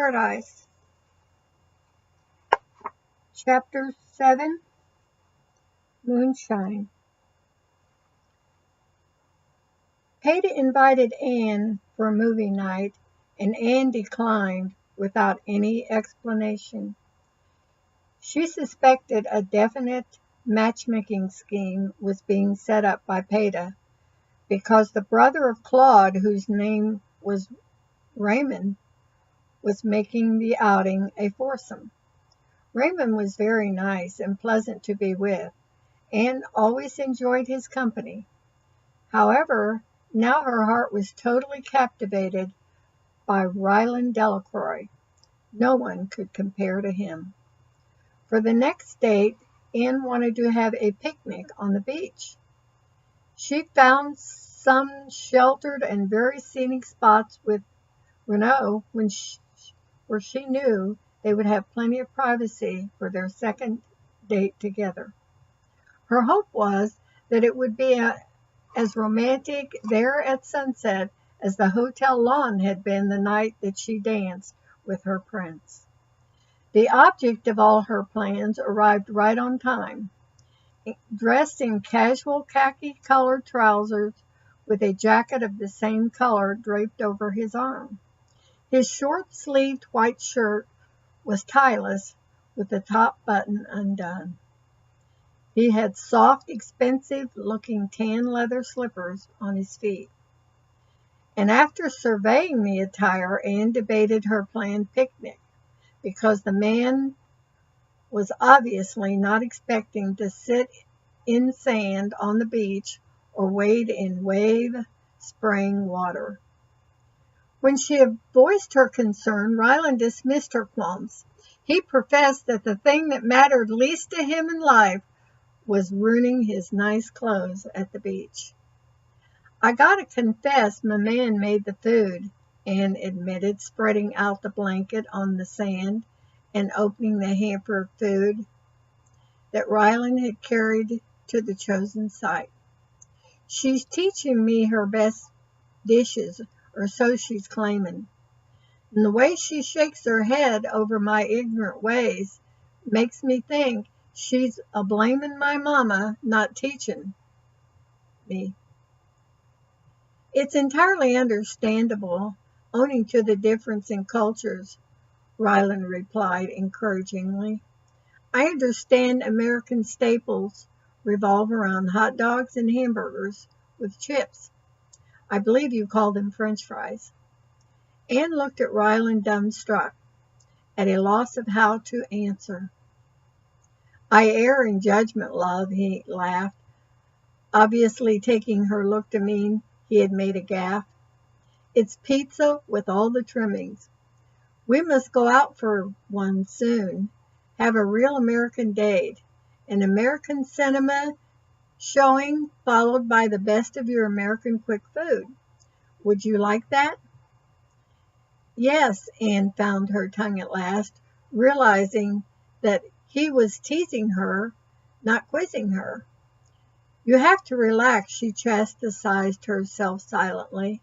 Paradise. Chapter 7, Moonshine. Peta invited Anne for a movie night, and Anne declined without any explanation. She suspected a definite matchmaking scheme was being set up by Peta, because the brother of Claude, whose name was Raymond, was making the outing a foursome. Raymond was very nice and pleasant to be with, and always enjoyed his company. However, now her heart was totally captivated by Ryland Delacroix. No one could compare to him. For the next date, Anne wanted to have a picnic on the beach. She found some sheltered and very scenic spots with Renaud where she knew they would have plenty of privacy for their second date together. Her hope was that it would be as romantic there at sunset as the hotel lawn had been the night that she danced with her prince. The object of all her plans arrived right on time. Dressed in casual khaki-colored trousers with a jacket of the same color draped over his arm. His short-sleeved white shirt was tieless, with the top button undone. He had soft, expensive-looking tan leather slippers on his feet. And after surveying the attire, Anne debated her planned picnic, because the man was obviously not expecting to sit in sand on the beach or wade in wave-spraying water. When she had voiced her concern, Ryland dismissed her qualms. He professed that the thing that mattered least to him in life was ruining his nice clothes at the beach. "I gotta confess, my man made the food," Anne admitted, spreading out the blanket on the sand and opening the hamper of food that Ryland had carried to the chosen site. "She's teaching me her best dishes, or so she's claiming. And the way she shakes her head over my ignorant ways makes me think she's a-blaming my mama not teaching me." "It's entirely understandable, owing to the difference in cultures," Ryland replied encouragingly. "I understand American staples revolve around hot dogs and hamburgers with chips. I believe you call them French fries." Anne looked at Ryland dumbstruck, at a loss of how to answer. "I err in judgment, love," he laughed, obviously taking her look to mean he had made a gaffe. "It's pizza with all the trimmings. We must go out for one soon, have a real American date, an American cinema showing followed by the best of your American quick food. Would you like that?" "Yes," Anne found her tongue at last, realizing that he was teasing her, not quizzing her. "You have to relax," she chastised herself silently.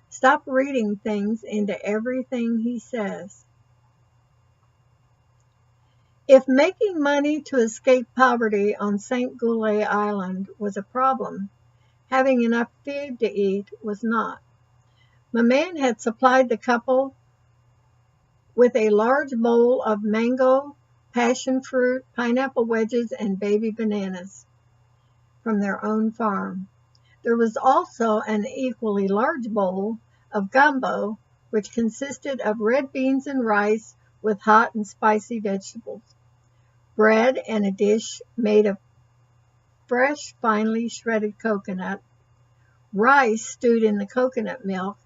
"Stop reading things into everything he says." If making money to escape poverty on St. Goulet Island was a problem, having enough food to eat was not. Maman had supplied the couple with a large bowl of mango, passion fruit, pineapple wedges, and baby bananas from their own farm. There was also an equally large bowl of gumbo, which consisted of red beans and rice with hot and spicy vegetables, bread, and a dish made of fresh, finely shredded coconut, rice stewed in the coconut milk,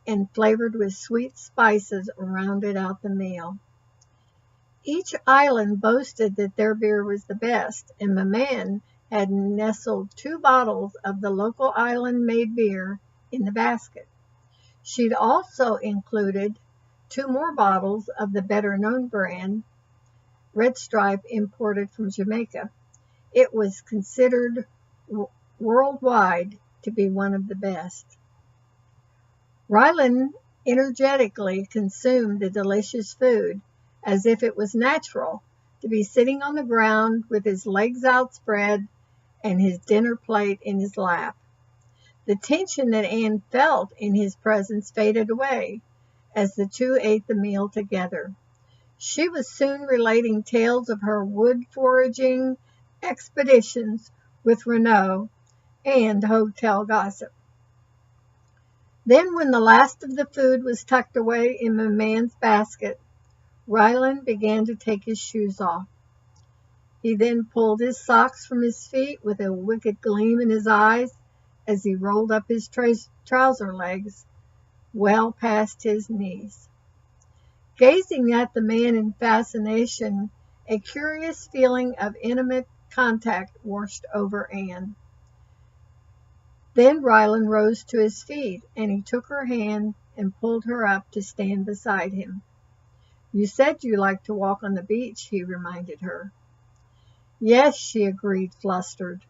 and flavored with sweet spices rounded out the meal. Each island boasted that their beer was the best, and Maman had nestled 2 bottles of the local island-made beer in the basket. She'd also included 2 more bottles of the better-known brand, Red Stripe, imported from Jamaica. It was considered worldwide to be one of the best. Ryland energetically consumed the delicious food as if it was natural to be sitting on the ground with his legs outspread and his dinner plate in his lap. The tension that Anne felt in his presence faded away as the two ate the meal together. She was soon relating tales of her wood foraging expeditions with Renaud and hotel gossip. Then, when the last of the food was tucked away in the man's basket, Ryland began to take his shoes off. He then pulled his socks from his feet with a wicked gleam in his eyes as he rolled up his trouser legs well past his knees. Gazing at the man in fascination, a curious feeling of intimate contact washed over Anne. Then Ryland rose to his feet, and he took her hand and pulled her up to stand beside him. "You said you liked to walk on the beach," he reminded her. "Yes," she agreed, flustered.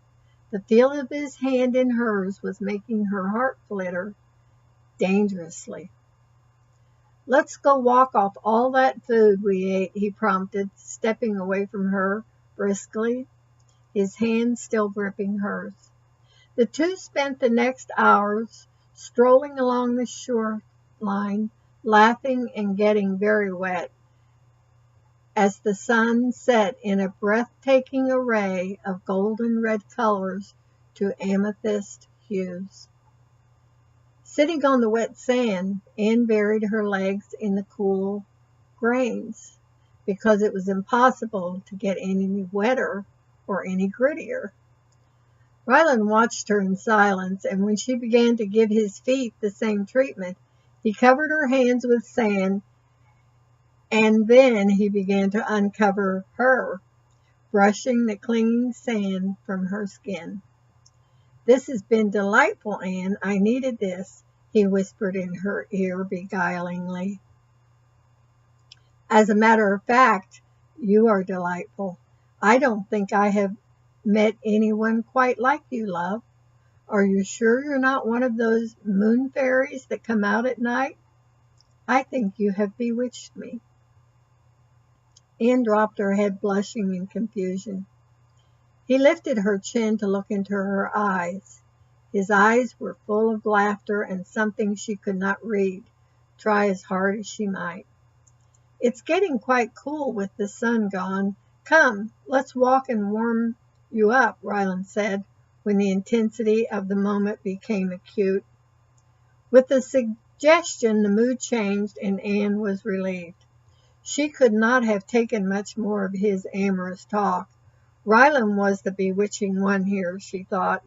The feel of his hand in hers was making her heart flutter dangerously. "Let's go walk off all that food we ate," he prompted, stepping away from her briskly, his hand still gripping hers. The two spent the next hours strolling along the shoreline, laughing and getting very wet, as the sun set in a breathtaking array of golden red colors to amethyst hues. Sitting on the wet sand, Anne buried her legs in the cool grains, because it was impossible to get any wetter or any grittier. Ryland watched her in silence, and when she began to give his feet the same treatment, he covered her hands with sand, and then he began to uncover her, brushing the clinging sand from her skin. "This has been delightful, Anne. I needed this," he whispered in her ear beguilingly. "As a matter of fact, you are delightful. I don't think I have met anyone quite like you, love. Are you sure you're not one of those moon fairies that come out at night? I think you have bewitched me." Anne dropped her head, blushing in confusion. He lifted her chin to look into her eyes. His eyes were full of laughter and something she could not read, try as hard as she might. "It's getting quite cool with the sun gone. Come, let's walk and warm you up," Ryland said, when the intensity of the moment became acute. With the suggestion, the mood changed, and Anne was relieved. She could not have taken much more of his amorous talk. Ryland was the bewitching one here, she thought,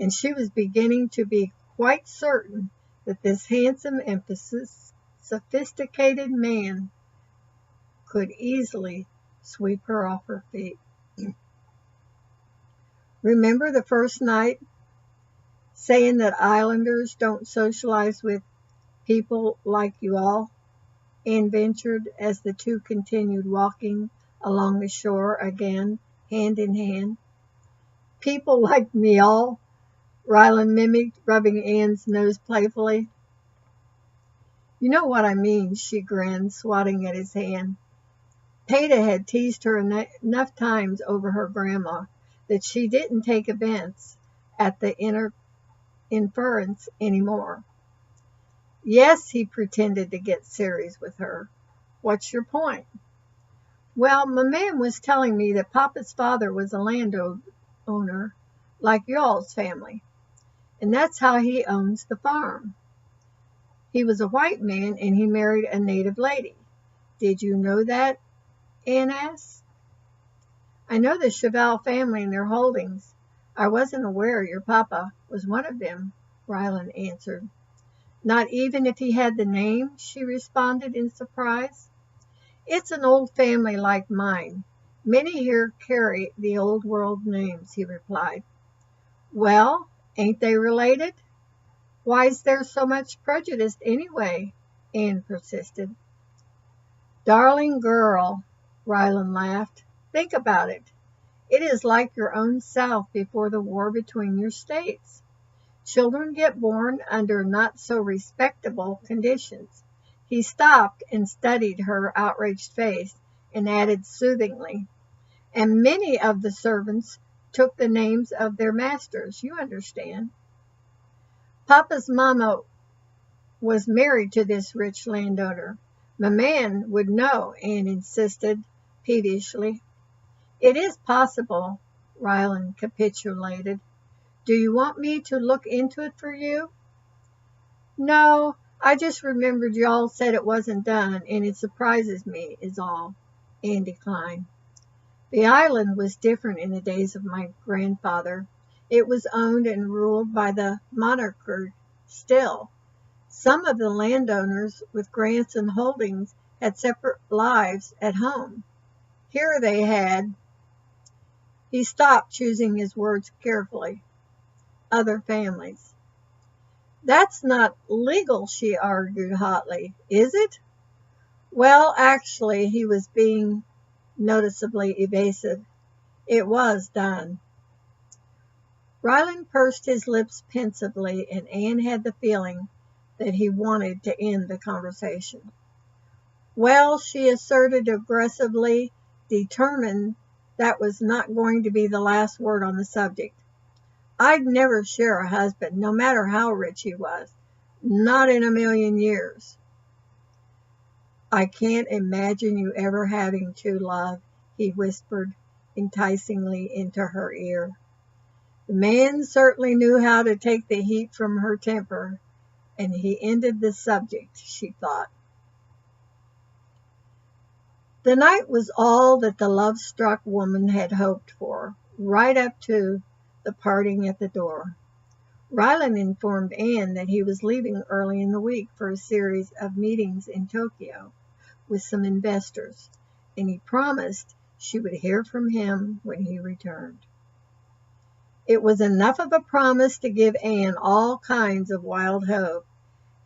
and she was beginning to be quite certain that this handsome and sophisticated man could easily sweep her off her feet. "Remember the first night saying that islanders don't socialize with people like you all?" Anne ventured, as the two continued walking along the shore again, hand in hand. "People like me all," Ryland mimicked, rubbing Anne's nose playfully. "You know what I mean," she grinned, swatting at his hand. Paida had teased her enough times over her grandma that she didn't take offense at the inference anymore. "Yes," he pretended to get serious with her. "What's your point?" "Well, my man was telling me that Papa's father was a landowner, like y'all's family, and that's how he owns the farm. He was a white man, and he married a native lady. Did you know that?" Anne asked. "I know the Cheval family and their holdings. I wasn't aware your papa was one of them," Ryland answered. "Not even if he had the name?" she responded in surprise. "It's an old family like mine. Many here carry the old world names," he replied. "Well, ain't they related? Why's there so much prejudice anyway?" Anne persisted. "Darling girl," Ryland laughed, "think about it. It is like your own South before the war between your states. Children get born under not so respectable conditions, He stopped and studied her outraged face and added soothingly, "And many of the servants took the names of their masters, you understand. Papa's mamma was married to this rich landowner. My man would know," Anne insisted peevishly. "It is possible," Ryland capitulated. "Do you want me to look into it for you?" "No, I just remembered y'all said it wasn't done, and it surprises me, is all," Anne declined. "The island was different in the days of my grandfather. It was owned and ruled by the monarchy still. Some of the landowners with grants and holdings had separate lives at home. Here they had—" He stopped, choosing his words carefully. "Other families." "That's not legal," she argued hotly, "is it?" Well, actually, he was being noticeably evasive. "It was done." Ryland pursed his lips pensively, and Anne had the feeling that he wanted to end the conversation. "Well," she asserted aggressively, determined that was not going to be the last word on the subject, "I'd never share a husband, no matter how rich he was. Not in a million years." "I can't imagine you ever having to, love," he whispered enticingly into her ear. The man certainly knew how to take the heat from her temper, and he ended the subject, she thought. The night was all that the love-struck woman had hoped for, right up to the parting at the door. Ryland informed Anne that he was leaving early in the week for a series of meetings in Tokyo with some investors, and he promised she would hear from him when he returned. It was enough of a promise to give Anne all kinds of wild hope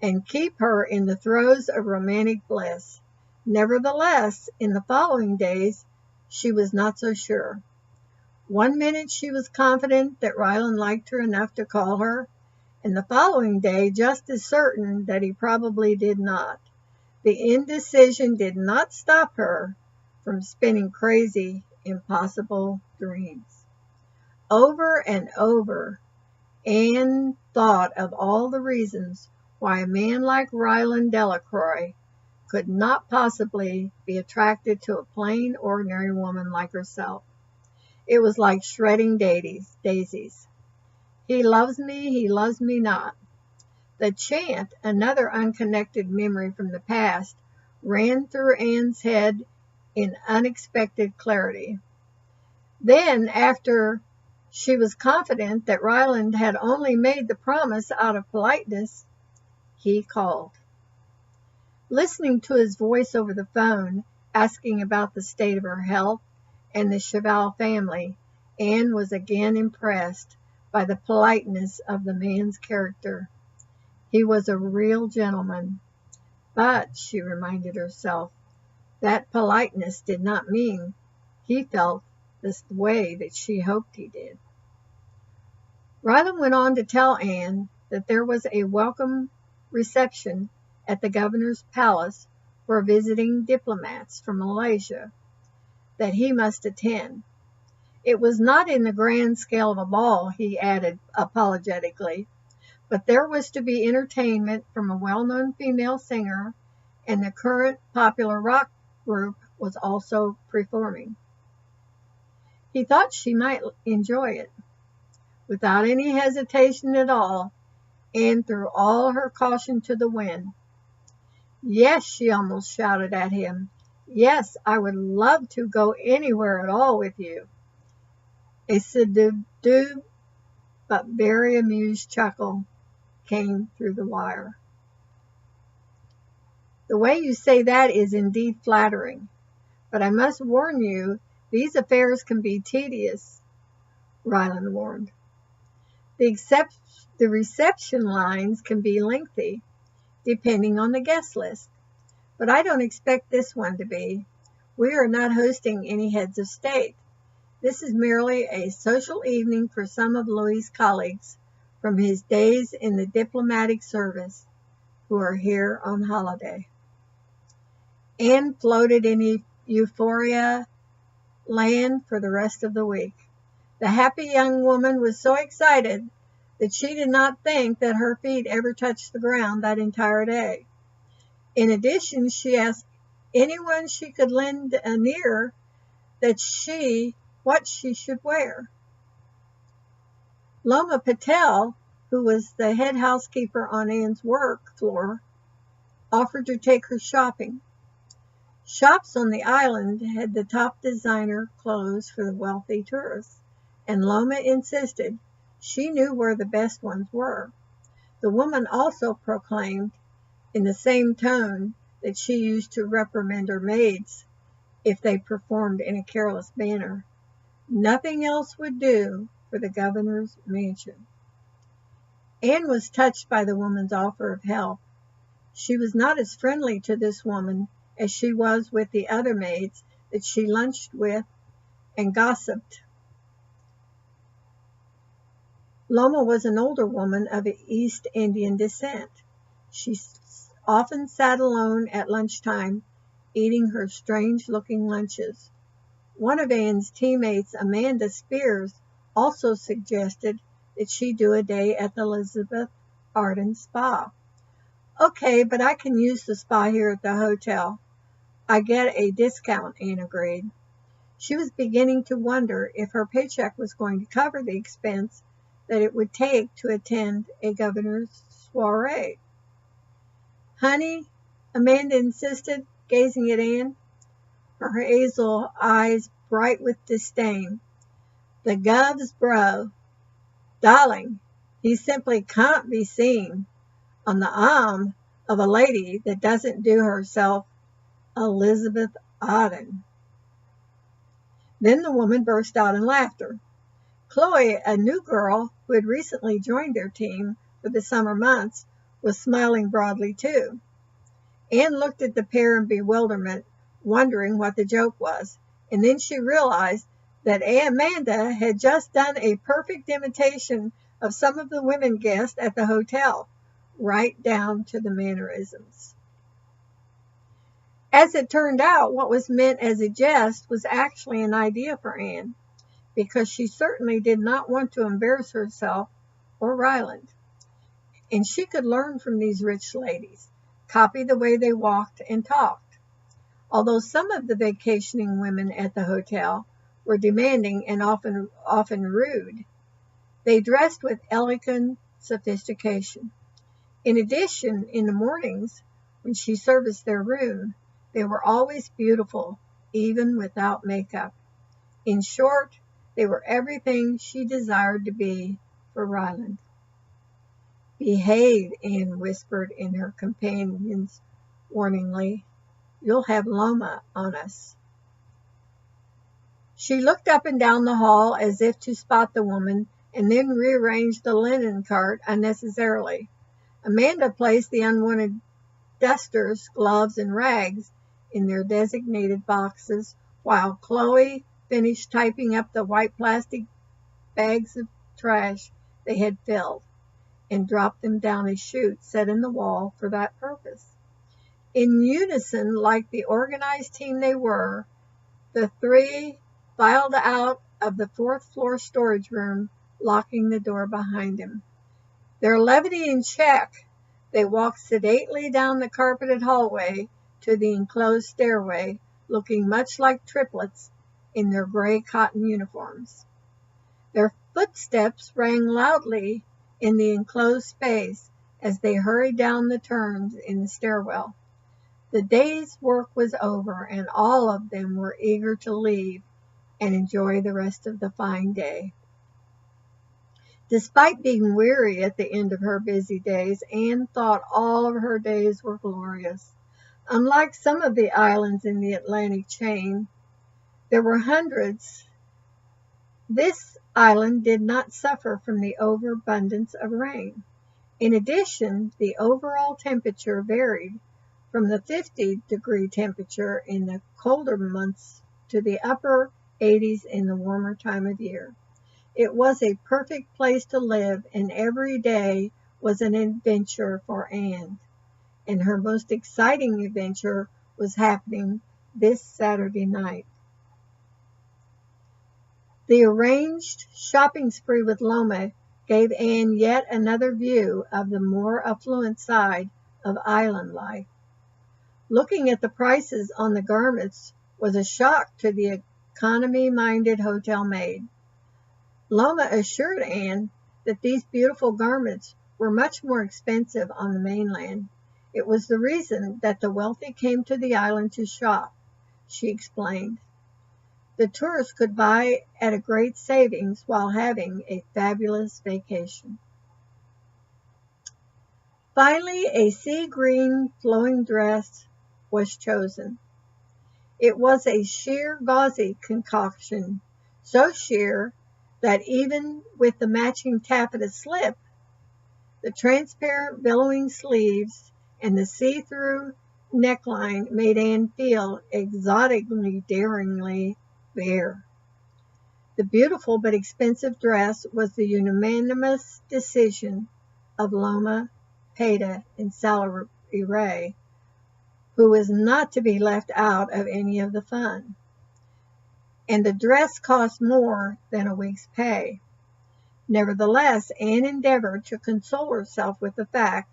and keep her in the throes of romantic bliss. Nevertheless, in the following days, she was not so sure. One minute she was confident that Ryland liked her enough to call her, and the following day just as certain that he probably did not. The indecision did not stop her from spinning crazy, impossible dreams. Over and over, Anne thought of all the reasons why a man like Ryland Delacroix could not possibly be attracted to a plain, ordinary woman like herself. It was like shredding daisies. He loves me not. The chant, another unconnected memory from the past, ran through Anne's head in unexpected clarity. Then, after she was confident that Ryland had only made the promise out of politeness, he called. Listening to his voice over the phone, asking about the state of her health and the Cheval family, Anne was again impressed by the politeness of the man's character. He was a real gentleman. But, she reminded herself, that politeness did not mean he felt this way that she hoped he did. Ryland went on to tell Anne that there was a welcome reception at the governor's palace for visiting diplomats from Malaysia that he must attend. It was not in the grand scale of a ball, he added apologetically, but there was to be entertainment from a well-known female singer, and the current popular rock group was also performing. He thought she might enjoy it. Without any hesitation at all, Anne threw all her caution to the wind. "Yes," she almost shouted at him. "Yes, I would love to go anywhere at all with you." A subdued but very amused chuckle came through the wire. "The way you say that is indeed flattering, but I must warn you, these affairs can be tedious," Ryland warned. The reception lines can be lengthy, depending on the guest list, but I don't expect this one to be. We are not hosting any heads of state. This is merely a social evening for some of Louis's colleagues from his days in the diplomatic service who are here on holiday. Anne floated in euphoria land for the rest of the week. The happy young woman was so excited that she did not think that her feet ever touched the ground that entire day. In addition, she asked anyone she could lend an ear what she should wear. Loma Patel, who was the head housekeeper on Anne's work floor, offered to take her shopping. Shops on the island had the top designer clothes for the wealthy tourists, and Loma insisted she knew where the best ones were. The woman also proclaimed, in the same tone that she used to reprimand her maids if they performed in a careless manner, nothing else would do for the governor's mansion. Anne was touched by the woman's offer of help. She was not as friendly to this woman as she was with the other maids that she lunched with and gossiped. Loma was an older woman of East Indian descent. She often sat alone at lunchtime, eating her strange-looking lunches. One of Anne's teammates, Amanda Spears, also suggested that she do a day at the Elizabeth Arden Spa. Okay, but I can use the spa here at the hotel. I get a discount, Anne agreed. She was beginning to wonder if her paycheck was going to cover the expense that it would take to attend a governor's soiree. Honey, Amanda insisted, gazing at Anne, her hazel eyes bright with disdain. The gov's bro. Darling, he simply can't be seen on the arm of a lady that doesn't do herself Elizabeth Arden. Then the woman burst out in laughter. Chloe, a new girl who had recently joined their team for the summer months, was smiling broadly too. Anne looked at the pair in bewilderment, wondering what the joke was, and then she realized that Amanda had just done a perfect imitation of some of the women guests at the hotel, right down to the mannerisms. As it turned out, what was meant as a jest was actually an idea for Anne, because she certainly did not want to embarrass herself or Ryland. And she could learn from these rich ladies, copy the way they walked and talked. Although some of the vacationing women at the hotel were demanding and often rude, they dressed with elegant sophistication. In addition, in the mornings, when she serviced their room, they were always beautiful, even without makeup. In short, they were everything she desired to be for Ryland. Behave, Anne whispered in her companions warningly. You'll have Loma on us. She looked up and down the hall as if to spot the woman, and then rearranged the linen cart unnecessarily. Amanda placed the unwanted dusters, gloves, and rags in their designated boxes, while Chloe finished typing up the white plastic bags of trash they had filled, and dropped them down a chute set in the wall for that purpose. In unison, like the organized team they were, the three filed out of the fourth-floor storage room, locking the door behind them. Their levity in check, they walked sedately down the carpeted hallway to the enclosed stairway, looking much like triplets in their gray cotton uniforms. Their footsteps rang loudly in the enclosed space as they hurried down the turns in the stairwell. The day's work was over, and all of them were eager to leave and enjoy the rest of the fine day. Despite being weary at the end of her busy days, Anne thought all of her days were glorious. Unlike some of the islands in the Atlantic chain, there were hundreds. This island did not suffer from the overabundance of rain. In addition, the overall temperature varied from the 50-degree temperature in the colder months to the upper 80s in the warmer time of year. It was a perfect place to live, and every day was an adventure for Anne. And her most exciting adventure was happening this Saturday night. The arranged shopping spree with Loma gave Anne yet another view of the more affluent side of island life. Looking at the prices on the garments was a shock to the economy-minded hotel maid. Loma assured Anne that these beautiful garments were much more expensive on the mainland. It was the reason that the wealthy came to the island to shop, she explained. The tourists could buy at a great savings while having a fabulous vacation. Finally, a sea green flowing dress was chosen. It was a sheer gauzy concoction, so sheer that even with the matching taffeta slip, the transparent billowing sleeves, and the see-through neckline made Anne feel exotically, daringly bare. The beautiful but expensive dress was the unanimous decision of Loma, Peta, and Sally Ray, who was not to be left out of any of the fun. And the dress cost more than a week's pay. Nevertheless, Anne endeavored to console herself with the fact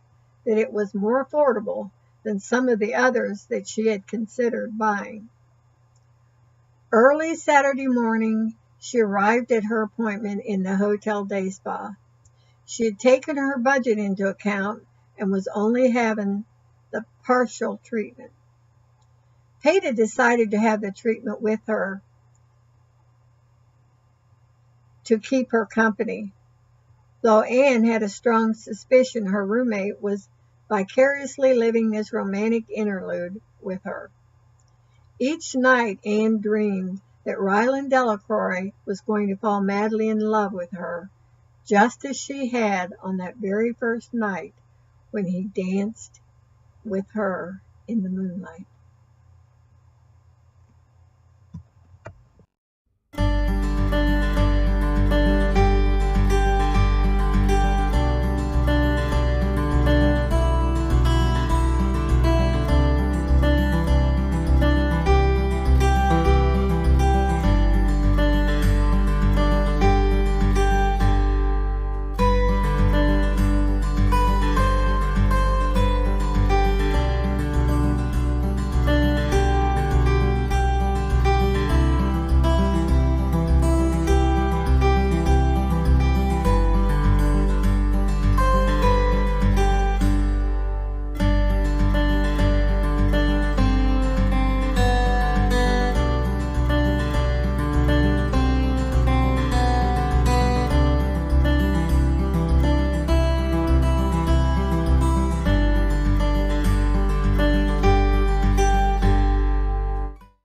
that it was more affordable than some of the others that she had considered buying. Early Saturday morning, she arrived at her appointment in the Hotel Day Spa. She had taken her budget into account and was only having the partial treatment. Peta decided to have the treatment with her to keep her company, though Anne had a strong suspicion her roommate was vicariously living this romantic interlude with her. Each night Anne dreamed that Ryland Delacroix was going to fall madly in love with her, just as she had on that very first night when he danced with her in the moonlight.